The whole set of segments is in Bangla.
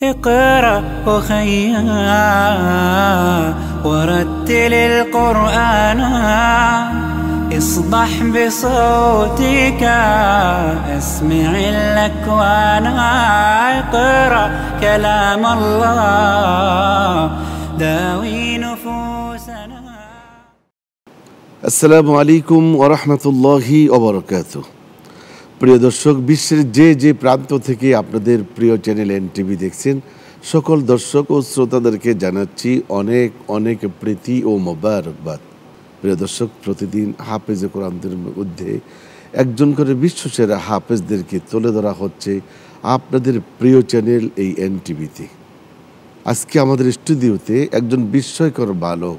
اقرأ أخيا ورتل القرآن اصدح بصوتك اسمع الأكوان اقرأ كلام الله داوي نفوسنا আসসালামু আলাইকুম ওয়া রাহমাতুল্লাহি ওয়া বারাকাতুহু। প্রিয় দর্শক, বিশ্বের যে প্রান্ত থেকে আপনাদের প্রিয় চ্যানেল এনটিভি দেখছেন, সকল দর্শক ও শ্রোতাদেরকে জানাচ্ছি অনেক অনেক প্রীতি ও মোবারকবাদ। প্রিয় দর্শক, প্রতিদিন হাফেজে কোরআনদের মধ্যে একজন করে বিশ্বসেরা হাফেজদেরকে তুলে ধরা হচ্ছে আপনাদের প্রিয় চ্যানেল এই এনটিভিতে। আজকে আমাদের স্টুডিওতে একজন বিস্ময়কর বালক,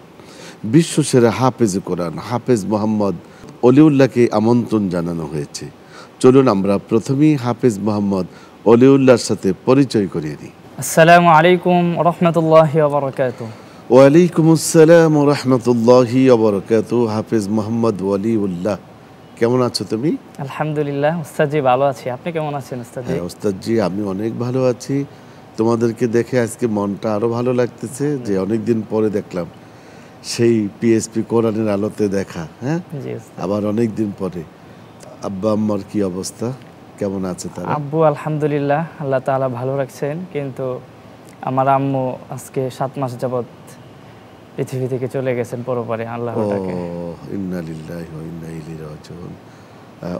বিশ্বসেরা হাফেজে কোরআন হাফেজ মোহাম্মদ অলিউল্লাহকে আমন্ত্রণ জানানো হয়েছে। চলুন আমরা প্রথমেই হাফেজ মোহাম্মদ অলিউল্লাহর সাথে পরিচয় করিয়ে নিই। আসসালামু আলাইকুম ওয়া রাহমাতুল্লাহি ওয়া বারাকাতুহু। ওয়া আলাইকুম আসসালাম ওয়া রাহমাতুল্লাহি ওয়া বারাকাতুহু। হাফেজ মোহাম্মদ অলিউল্লাহ, কেমন আছো তুমি? আলহামদুলিল্লাহ উস্তাদজি, ভালো আছি। আপনি কেমন আছেন উস্তাদজি? হ্যাঁ উস্তাদজি, আমি অনেক ভালো আছি। তোমাদেরকে দেখে আজকে মনটা আরো ভালো লাগতেছে যে অনেকদিন পরে দেখলাম সেই পিএসপি কোরআনের আলোতে দেখা। হ্যাঁ, আবার অনেক দিন পরে। আব্বা আম্মার কি অবস্থা, কেমন আছে তারা? আব্বু আলহামদুলিল্লাহ, আল্লাহ তাআলা ভালো রাখছেন, কিন্তু আমার আম্মু আজকে 7 মাস যাবত পৃথিবী থেকে চলে গেছেন পরপারে। আল্লাহর ডাকে। ইন্না লিল্লাহি ওয়া ইন্না ইলাইহি রাজিউন।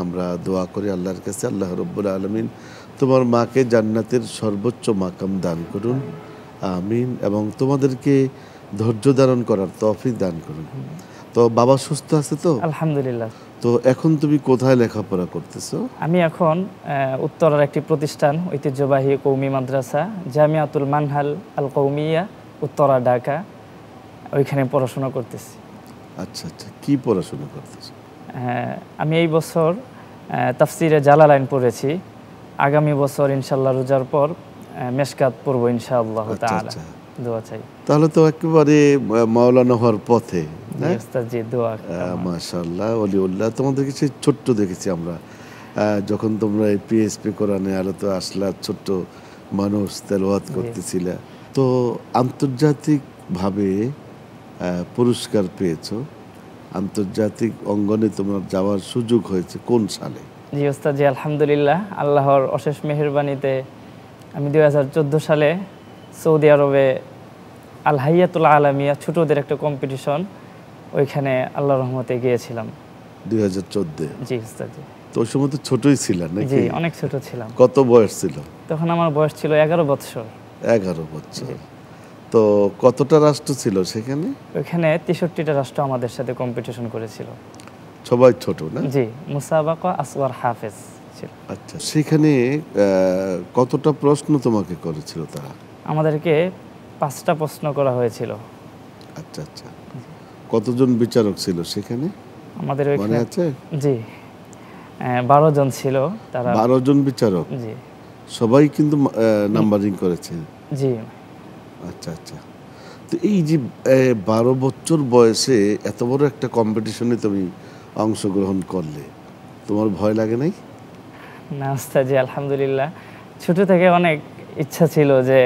আমরা দোয়া করি আল্লাহর কাছে, আল্লাহ রাব্বুল আলামিন তোমার মাকে জান্নাতের সর্বোচ্চ মাকাম দান করুন, আমিন। এবং তোমাদেরকে ধৈর্য ধারণ করার তৌফিক দান করুন। তো বাবা সুস্থ আছে তো? আলহামদুলিল্লাহ। তো এখন তুমি কোথায় লেখাপড়া করতেছো? আমি এখন উত্তরার একটি প্রতিষ্ঠান, ঐতিহ্যবাহী কওমি মাদ্রাসা জামিয়াতুল মানহাল আল কওমিয়া, উত্তরা, ঢাকা, ওইখানে পড়াশোনা করতেছি। আচ্ছা আচ্ছা, কি পড়াশোনা করতেছো? আমি এই বছর তাফসিরে জালালাইন পড়েছি। আগামী বছর ইনশাআল্লাহ রোজার পর মেশকাত পড়ব ইনশাআল্লাহ তাআলা। দোয়া চাই। তাহলে তো একেবারে মাওলানা হওয়ার পথে। উস্তাদজি দোয়া। মাশাআল্লাহ অলিউল্লাহ, তোমাদেরকে সেই ছোট্ট দেখেছি আমরা যখন তোমরা এই পিএসপি কোরআনে আলোতে আসলা, ছোট্ট মানুষ তেলাওয়াত করতেছিলে। তো আন্তর্জাতিকভাবে পুরস্কার পেয়েছো, আন্তর্জাতিক অঙ্গনে তোমার যাওয়ার সুযোগ হয়েছে কোন সালে? জি উস্তাদজি, আলহামদুলিল্লাহ, আল্লাহর অশেষ মেহেরবানিতে আমি 2014 সালে সৌদি আরবে আল হাইয়াতুল আলামিয়া ছোটদের একটা কম্পিটিশন, ওইখানে আল্লাহর রহমতে গিয়েছিলাম 2014। জি উস্তাদজি। তো ওই সময় তো ছোটই ছিলেন নাকি? জি, অনেক ছোট ছিলাম। কত বয়স ছিল তখন? আমার বয়স ছিল 11 বছর। 11 বছর। তো কতটা রাষ্ট্র ছিল সেখানে? ওইখানে 63টা রাষ্ট্র আমাদের সাথে কম্পিটিশন করেছিল। সবাই ছোট না? জি, মুসাবাকা আসওয়ার হাফেজ ছিল। আচ্ছা, সেখানে কতটা প্রশ্ন তোমাকে করেছিল তারা? আমাদেরকে 5টা প্রশ্ন করা হয়েছিল। আচ্ছা আচ্ছা, কতজন বিচারক ছিল সেখানে আমাদের মনে আছে? জি 12 জন ছিল তারা। 12 জন বিচারক? জি। সবাই কিন্তু নাম্বারিং করেছে? জি। আচ্ছা আচ্ছা। তো এই যে 12 বছর বয়সে এত বড় একটা কম্পিটিশনে তুমি অংশগ্রহণ করলে, তোমার ভয় লাগে নাই? না উস্তাদজি, আলহামদুলিল্লাহ, ছোট থেকে অনেক ইচ্ছা ছিল যে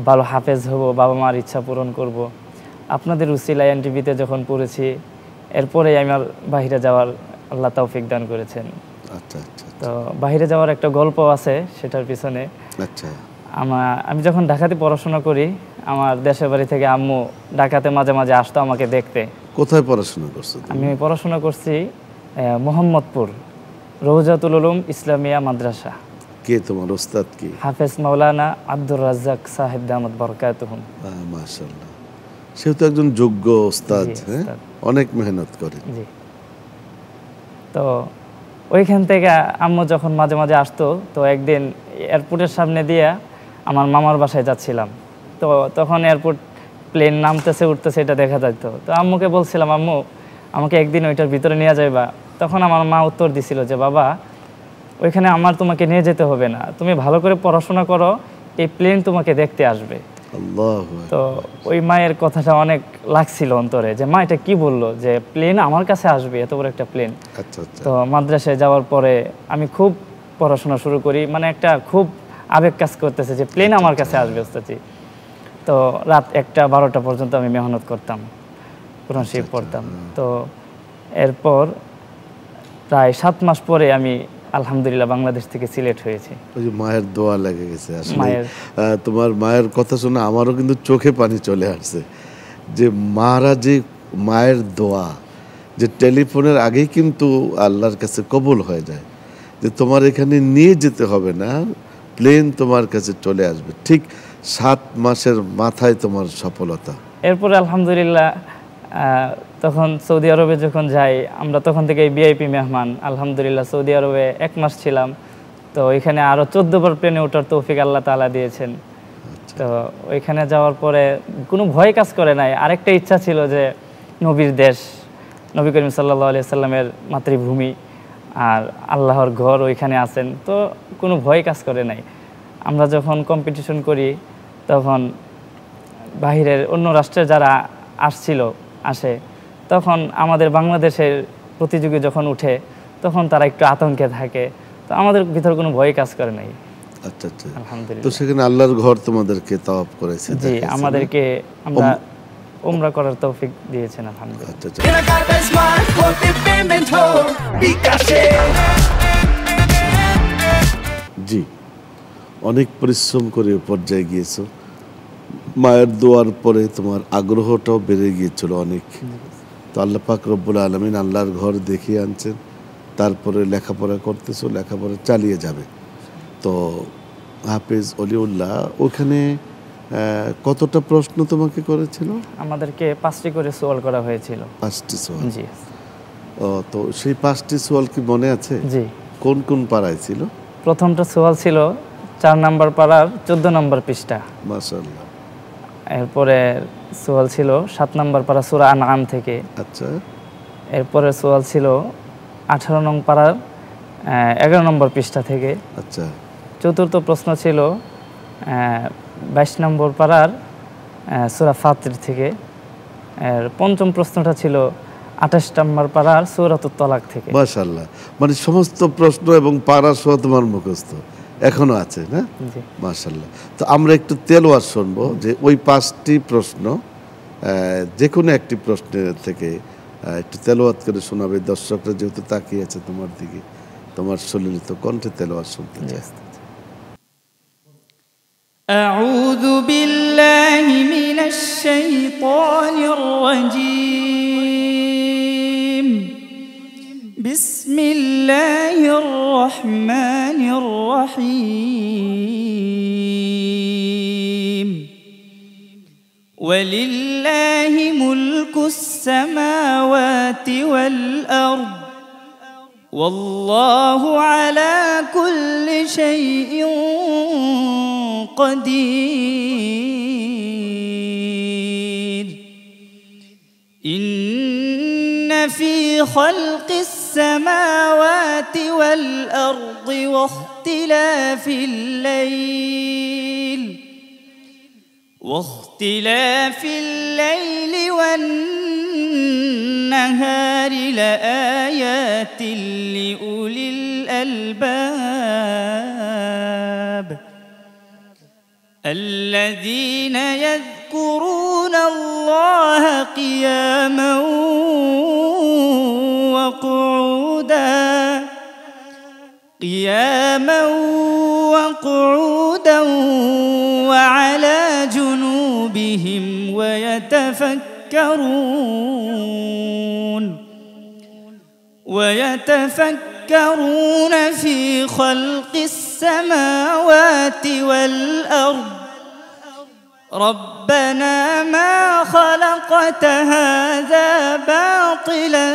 ভালো হাফেজ হব, বাবা মার ইচ্ছা পূরণ করব। আপনাদের উসিলায় এনটিভিতে যখন পড়েছি, এরপরেই আমার বাইরে যাওয়ার আল্লাহ তৌফিক দান করেছেন। আচ্ছা আচ্ছা। তো বাইরে যাওয়ার একটা গল্প আছে সেটার পিছনে। আচ্ছা, আমি যখন ঢাকাতে পড়াশোনা করি, আমার দেশের বাড়ি থেকে আম্মু ঢাকাতে মাঝে মাঝে আসতো আমাকে দেখতে। কোথায় পড়াশোনা করছো? আমি পড়াশোনা করছি মোহাম্মদপুর রওজাতুল উলুম ইসলামিয়া মাদ্রাসা। কে তোমার ওস্তাদ? কি? হাফেজ মাওলানা আব্দুর রাজ্জাক সাহেব দামাত বরকাতুহুম। মাশাআল্লাহ, সে তো একজন যোগ্য ওস্তাদ। হ্যাঁ, অনেক মেহনত করে। জি। তো ওইখান থেকে আম্মু যখন মাঝে মাঝে আসতো, তো একদিন এয়ারপোর্টের সামনে দিয়ে আমার মামার বাসায় যাচ্ছিলাম। তো তখন এয়ারপোর্ট প্লেন নামতেছে উঠতেছে এটা দেখা যেত। তো আম্মুকে বলছিলাম, আম্মু আমাকে একদিন ওইটার ভিতরে নিয়ে যাইবা। তখন আমার মা উত্তর দিছিল যে, বাবা ওইখানে আমার তোমাকে নিয়ে যেতে হবে না, তুমি ভালো করে পড়াশোনা করো, এই প্লেন তোমাকে দেখতে আসবে। তো ওই মায়ের কথাটা অনেক লাগছিল অন্তরে, যে মা এটা কি বললো, যে প্লেন আমার কাছে আসবে, এত বড় একটা প্লেন। তো মাদ্রাসায় যাওয়ার পরে আমি খুব পড়াশোনা শুরু করি, মানে একটা খুব আবেগ কাজ করতেছে যে প্লেন আমার কাছে আসবে ওস্তাদজি। তো রাত 1টা 12টা পর্যন্ত আমি মেহনত করতাম, কোরআন শরীফ পড়তাম। তো এরপর প্রায় 7 মাস পরে আমি আলহামদুলিল্লাহ বাংলাদেশ থেকে সিলেট হয়েছি। ওই যে মায়ের দোয়া লেগে গেছে আসলে। মায়ের তোমার মায়ের কথা শুনে আমারও কিন্তু চোখে পানি চলে আসছে, যে মারা যে মায়ের দোয়া যে টেলিফোনের আগেই কিন্তু আল্লাহর কাছে কবুল হয়ে যায়, যে তোমার এখানে নিয়ে যেতে হবে না, প্লেন তোমার কাছে চলে আসবে। ঠিক 7 মাসের মাথায় তোমার সফলতা। এরপরে আলহামদুলিল্লাহ তখন সৌদি আরবে যখন যাই আমরা, তখন থেকে ভিআইপি মেহমান। আলহামদুলিল্লাহ সৌদি আরবে 1 মাস ছিলাম। তো ওইখানে আরও 14 বার প্লেনে ওঠার তৌফিক আল্লাহ তাআলা দিয়েছেন। তো ওইখানে যাওয়ার পরে কোনো ভয় কাজ করে নাই। আরেকটা ইচ্ছা ছিল যে নবীর দেশ, নবী করিম সাল্লাল্লাহু আলাইহি সাল্লামের মাতৃভূমি আর আল্লাহর ঘর ওইখানে আছেন, তো কোনো ভয় কাজ করে নাই। আমরা যখন কম্পিটিশন করি তখন বাহিরের অন্য রাষ্ট্রের যারা আসে, তখন আমাদের বাংলাদেশের প্রতিযোগী যখন উঠে তখন তারা একটু আতঙ্কে থাকে। তো আমাদের ভিতর কোনো ভয় কাজ করে নাই। আচ্ছা আচ্ছা, আলহামদুলিল্লাহ। তো সেখানে আল্লাহর ঘর তোমাদেরকে তাওয়াফ করেছে? জি, আমাদেরকে আমরা উমরা করার তৌফিক দিয়েছেন আলহামদুলিল্লাহ। আচ্ছা আচ্ছা। কেনাকাটায় স্মার্ট হতে পেমেন্ট হোক বিকাশে। জি, অনেক পরিশ্রম করে পর্যায়ে গিয়েছো। মায়ের দোয়ার পরে তোমার আগ্রহটাও বেড়ে গিয়েছিল অনেক। তো আল্লাহ পাক রব্বুল আলামিন আল্লাহর ঘর দেখিয়ে আনছেন, তারপরে লেখাপড়া করতেছো, লেখাপড়া চালিয়ে যাবে। তো হাফেজ অলিউল্লাহ ওখানে কতটা প্রশ্ন তোমাকে করেছিল? আমাদেরকে 5টি করে সোয়াল করা হয়েছিল। 5টি সোয়াল? জি। তো সেই 5টি সোয়াল কি মনে আছে? জি। কোন কোন পাড়ায় ছিল? প্রথমটা সোয়াল ছিল 4 নম্বর পাড়ার 14 নম্বর পৃষ্ঠা। মাশাআল্লাহ। এরপরে সোয়াল ছিল 7 নম্বর পাড়া সূরা আনআম থেকে। আচ্ছা। এরপরে সোয়াল ছিল 18 নং পাড়ার 11 নম্বর পৃষ্ঠা থেকে। আচ্ছা। চতুর্থ প্রশ্ন ছিল 22 নম্বর পাড়ার সূরা ফাতির থেকে। আর পঞ্চম প্রশ্নটা ছিল 28 নম্বর পাড়ার সূরাতুত তালাক থেকে। মাশাআল্লাহ, মানে সমস্ত প্রশ্ন এবং পারা সহ তোমার মুখস্থ এখনো আছে না? জি। মাশাআল্লাহ। তো আমরা একটু তেলাওয়াত শুনবো, যে ওই 5টি প্রশ্ন যে কোনো একটি প্রশ্নের থেকে একটু তেলাওয়াত করে শোনাবে। দর্শকরা যেহেতু তাকিয়ে আছে তোমার দিকে, তোমার সুললিত কণ্ঠে তেলাওয়াত শুনতে চাই। أعوذ بالله من الشيطان الرجيم. بسم الله الرحمن الرحيم. ولله ملك السماوات والأرض والله على كل شيء قدير. إن في خلق السماوات والأرض واختلاف الليل والنهار لآيات لأولي الألباب الذين يذكرون الله قياما وقعودا وعلى جنوبهم ويتفكرون في خلق السماوات والأرض ربنا ما خلقت هذا باطلا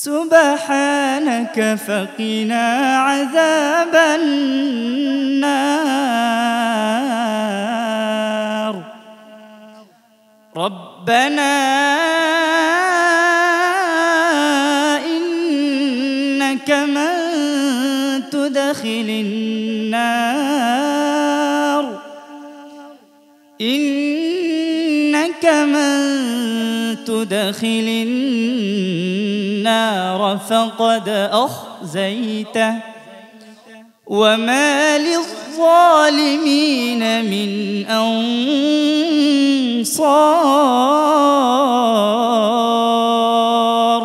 سبحانك فقنا عذاب النار. ربنا إنك من تدخل النار فقد أخزيته وما للظالمين من أنصار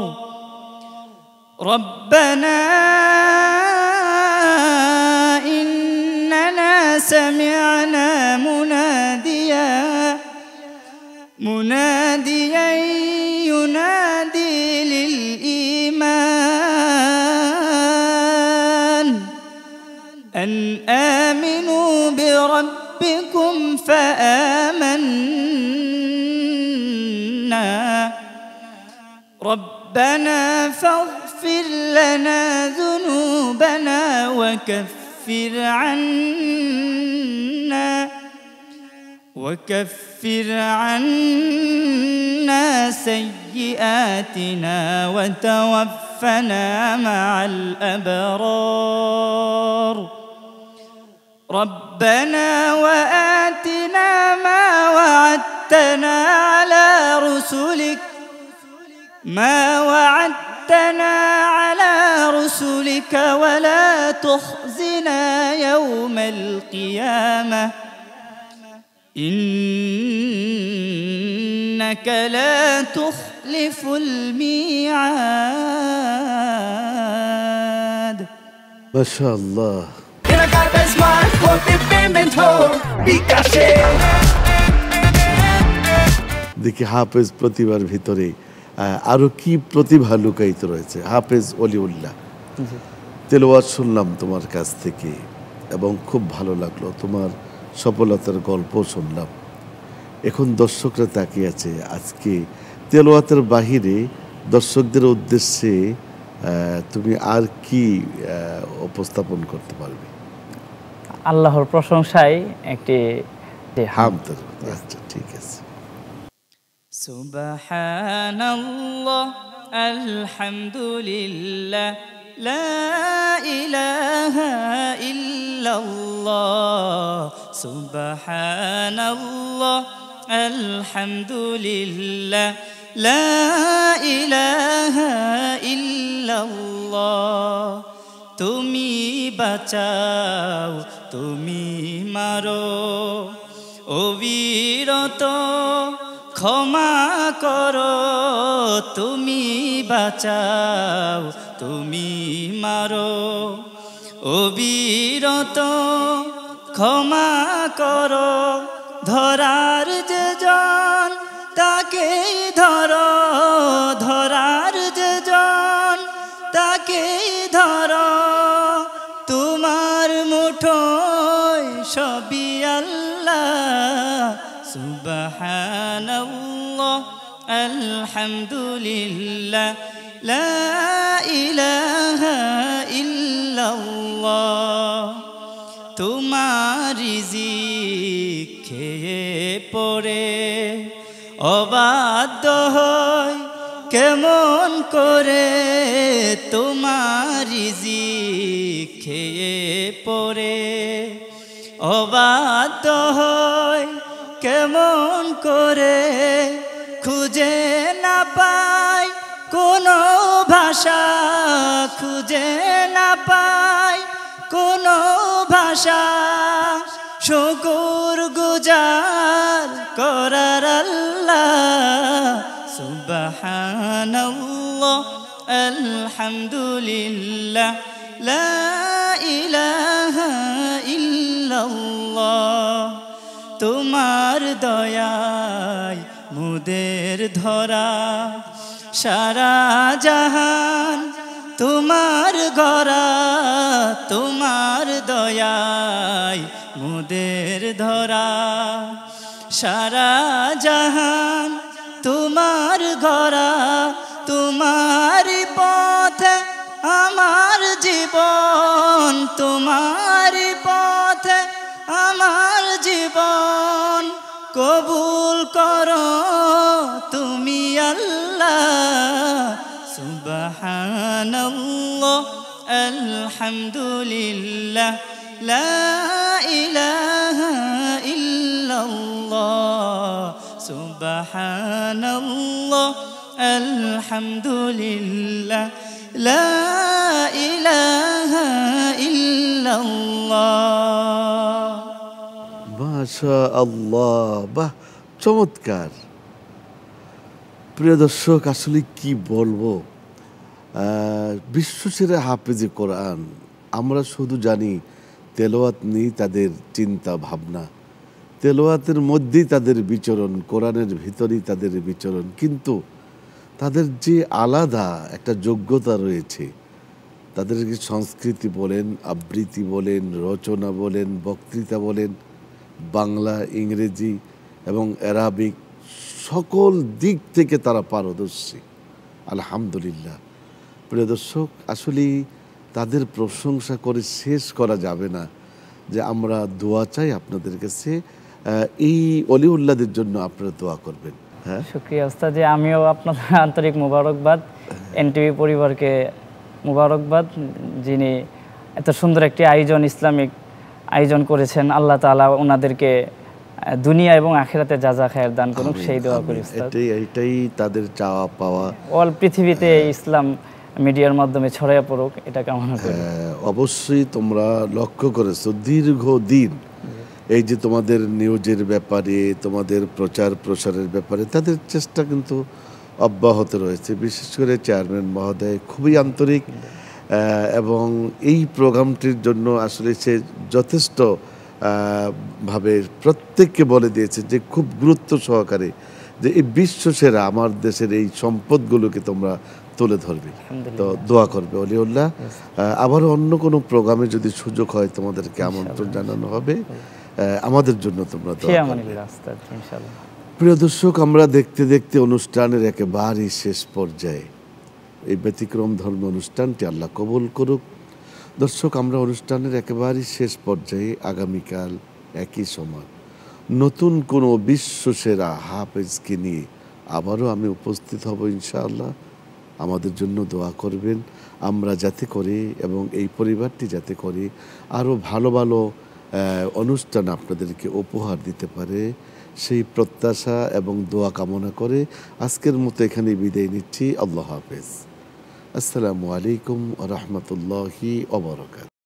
ربنا إننا سمعنا مناديا ينادي للإيمان أن آمنوا بربكم فآمنا ربنا فاغفر لنا ذنوبنا وكفر عنا سيئاتنا وتوفنا مع الأبرار ربنا وآتنا ما وعدتنا على رسلك ولا تخزنا يوم القيامة إنك لا تخلف الميعاد ما شاء الله কেনাকাটা স্মার্ট হতে পেমেন্ট হোক বিকাশে দেখি হাফেজ প্রতিভার ভিতরে আরো কি প্রতিভা লুকায়িত রয়েছে। হাফেজ অলিউল্লাহ, তেলাওয়াত শুনলাম তোমার কাছ থেকে এবং খুব ভালো লাগলো, তোমার সফলতার গল্প শুনলাম। এখন দর্শকরা তাকিয়ে আছে, আজকে তেলাওয়াতের বাহিরে দর্শকদের উদ্দেশ্যে তুমি আর কি উপস্থাপন করতে পারবে? আল্লাহর প্রশংসায় একটি হামদ। আচ্ছা ঠিক আছে। সুবহানাল্লাহ আলহামদুলিল্লাহ লা ইলাহা ইল্লাল্লাহ সুবহানাল্লাহ আলহামদুলিল্লাহ লা ইলাহা ইল্লাল্লাহ তুমি বাঁচাও তুমি মারো অবিরত ক্ষমা করো তুমি বাঁচাও তুমি মারো অবিরত ক্ষমা করো ধরার যে জন তাকেই ধরো ধরার যে জন তাকেই ধরো তোমার মুঠোয় সবই আল্লাহ সুবহানাল্লাহ আলহামদুলিল্লাহ লা ইলাহা ইল্লাল্লাহ তোমার রিজিক খেয়ে পড়ে অবাধ্য হয় কেমন করে তোমার রিজিক খেয়ে পড়ে অবাধ্য হয় কেমন করে খুঁজে না পাই কোনো ভাষা খুঁজে না পাই কোনো ভাষা শুকর গুজার করার আল্লাহ সুবহানাল্লাহ আলহামদুলিল্লাহ লা ইলাহা ইল্লাল্লাহ তোমার দয়ায় মুদের ধরা সারা জাহান তোমার গড়া তোমার দয়ায় মুদের ধরা সারা জাহান তোমার গড়া তোমারি পথে আমার জীবন তোমারি পথে আমার জীবন কবুল করো তুমি আল্লাহ সুবহানাল্লাহ আলহামদুলিল্লাহ লা ইলাহা ইল্লাল্লাহ সুবহানাল্লাহ আলহামদুলিল্লাহ লা ইলাহা ইল্লাল্লাহ। মাশা আল্লাহ, বাহ, চমৎকার। প্রিয় দর্শক, আসলে কি বলবো, বিশ্বসেরা হাফেজে কোরআন। আমরা শুধু জানি তেলাওয়াত নেই তাদের চিন্তা ভাবনা, তেলাওয়াতের মধ্যেই তাদের বিচরণ, কোরআনের ভিতরেই তাদের বিচরণ, কিন্তু তাদের যে আলাদা একটা যোগ্যতা রয়েছে, তাদের সংস্কৃতি বলেন, আবৃত্তি বলেন, রচনা বলেন, বক্তৃতা বলেন, বাংলা, ইংরেজি এবং অ্যারাবিক সকল দিক থেকে তারা পারদর্শী। আলহামদুলিল্লাহ। প্রিয় দর্শক, আসলে তাদের প্রশংসা করে শেষ করা যাবে না। যে আমরা দোয়া চাই আপনাদের কাছে, এই অলিউল্লাহদের জন্য আপনারা দোয়া করবেন। হ্যাঁ, শুকরিয়া ওস্তাদ, যে আমিও আপনাদের আন্তরিক মুবারকবাদ, এনটিভি পরিবারকে মুবারকবাদ, যিনি এত সুন্দর একটি আয়োজন, ইসলামিক আয়োজন করেছেন। আল্লাহ তাআলা ওনাদেরকে দুনিয়া এবং আখিরাতে জাযা খায়ের দান করুন, সেই দোয়া করি উস্তাদ। এটাই তাদের চাওয়া পাওয়া। অল পৃথিবীতে ইসলাম মিডিয়ার মাধ্যমে ছড়িয়ে পড়ুক, এটা কামনা করি। অবশ্যই তোমরা লক্ষ্য করেছো দীর্ঘদিন এই যে তোমাদের নিউজের ব্যাপারে, তোমাদের প্রচার প্রসারের ব্যাপারে তাদের চেষ্টা কিন্তু অব্যাহত রয়েছে। বিশেষ করে চেয়ারম্যান মহোদয় খুবই আন্তরিক, এবং এই প্রোগ্রামটির জন্য আসলে সে যথেষ্ট ভাবে প্রত্যেককে বলে দিয়েছে যে খুব গুরুত্ব সহকারে যে এই বিশ্বসেরা আমার দেশের এই সম্পদগুলোকে তোমরা তুলে ধরবে। তো দোয়া করবে অলিউল্লাহ। আবারও অন্য কোনো প্রোগ্রামে যদি সুযোগ হয় তোমাদেরকে আমন্ত্রণ জানানো হবে, আমাদের জন্য তোমরা দোয়া করবে। প্রিয় দর্শক, আমরা দেখতে দেখতে অনুষ্ঠানের একেবারেই শেষ পর্যায়ে, এই ব্যতিক্রম ধর্ম অনুষ্ঠানটি আল্লাহ কবুল করুক। দর্শক, আমরা অনুষ্ঠানের একেবারেই শেষ পর্যায়ে আগামীকাল একই সময় নতুন কোনো বিশ্বসেরা হাফেজকে নিয়ে আবারও আমি উপস্থিত হব ইনশাআল্লাহ। আমাদের জন্য দোয়া করবেন, আমরা যাতে করে এবং এই পরিবারটি যাতে করে আরও ভালো ভালো অনুষ্ঠান আপনাদেরকে উপহার দিতে পারে, সেই প্রত্যাশা এবং দোয়া কামনা করে আজকের মতো এখানে বিদায় নিচ্ছি। আল্লাহ হাফেজ। আসসালামু আলাইকুম ওয়া রাহমাতুল্লাহি ওয়া বারাকাতুহু।